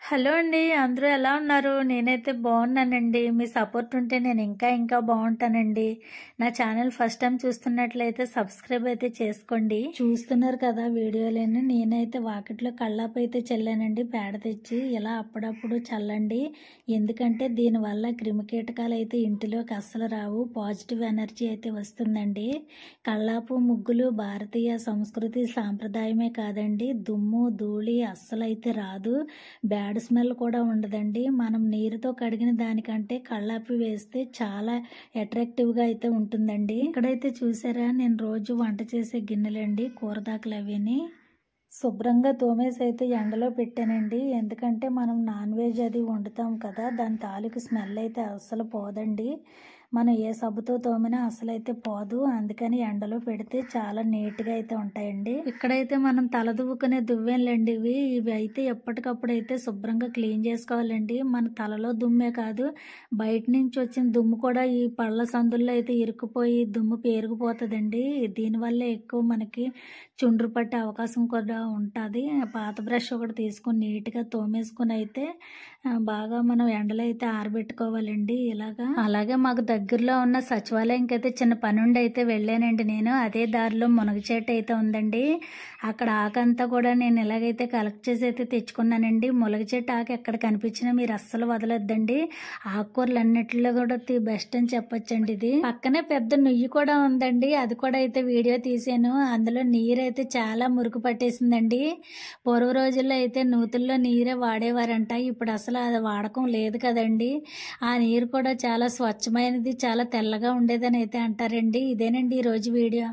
Hello అండి. అందరూ ఎలా ఉన్నారు? నేనైతే బాగున్నానండి. మీ సపోర్ట్ ఉంటే నేను ఇంకా బాగుంటానండి. నా ఛానల్ ఫస్ట్ టైం చూస్తున్నట్లయితే సబ్స్క్రైబ్ అయితే చేసుకోండి. చూస్తున్నారు కదా వీడియోలని. నేనైతే వాకిట్లో కళ్ళాపు అయితే చల్లానండి పేడ తెచ్చి. ఇలా అప్పుడప్పుడు చల్లండి. ఎందుకంటే దీనివల్ల క్రిమికీటకాలు అయితే ఇంటిలోకి అస్సలు రావు. పాజిటివ్ ఎనర్జీ అయితే వస్తుందండి. కళ్ళాపు ముగ్గులు భారతీయ సంస్కృతి సాంప్రదాయమే కాదండి. దుమ్ము ధూళి అస్సలు అయితే రాదు. బ్యాడ్ స్మెల్ కూడా ఉండదండి. మనం నీరుతో కడిగిన దానికంటే కళ్ళాపి వేస్తే చాలా అట్రాక్టివ్గా అయితే ఉంటుందండి. ఇక్కడైతే చూసారా, నేను రోజు వంట చేసే గిన్నెలండి, కూరదాకలు అవిని శుభ్రంగా తోమేసి అయితే ఎండలో పెట్టానండి. ఎందుకంటే మనం నాన్ వెజ్ అది వండుతాం కదా, దాని తాలూకు స్మెల్ అయితే అస్సలు పోదండి. మనం ఏ సబ్బుతో తోమినా అసలైతే పోదు. అందుకని ఎండలో పెడితే చాలా నీట్గా అయితే ఉంటాయండి. ఇక్కడైతే మనం తల దువ్వుకునే దువ్వెనలండి ఇవి అయితే ఎప్పటికప్పుడు అయితే శుభ్రంగా క్లీన్ చేసుకోవాలండి. మన తలలో దుమ్మే కాదు, బయట నుంచి వచ్చిన దుమ్ము కూడా ఈ పళ్ళ సందుల్లో అయితే ఇరుక్కుపోయి దుమ్ము పేరుకుపోతుందండి. దీనివల్ల ఎక్కువ మనకి చుండ్రు పట్టే అవకాశం కూడా ఉంటుంది. పాత బ్రష్ ఒకటి తీసుకొని నీట్గా తోమేసుకుని అయితే బాగా మనం ఎండలో అయితే ఆరబెట్టుకోవాలండి. అలాగే మాకు దగ్గరలో ఉన్న సచివాలయంకి అయితే చిన్న పనుండి అయితే వెళ్ళానండి నేను. అదే దారిలో మునగ చెట్టు అయితే ఉందండి. అక్కడ ఆకంతా కూడా నేను ఇలాగైతే కలెక్ట్ చేసి అయితే తెచ్చుకున్నానండి. మునగ చెట్టు ఆకు ఎక్కడ కనిపించినా మీరు అస్సలు వదలొద్దండి. ఆకుకూరలు అన్నిటిలో కూడా బెస్ట్ అని చెప్పొచ్చండి. ఇది పక్కనే పెద్ద నుయ్యి కూడా ఉందండి. అది కూడా అయితే వీడియో తీసాను. అందులో నీరైతే చాలా మురుకు పట్టేసిందండి. పూర్వ రోజుల్లో అయితే నూతుల్లో నీరే వాడేవారంట. ఇప్పుడు అసలు అది వాడకం లేదు కదండి. ఆ నీరు కూడా చాలా స్వచ్ఛమైనది, చాలా తెల్లగా ఉండేదని అయితే అంటారండి. ఇదేనండి ఈరోజు వీడియో.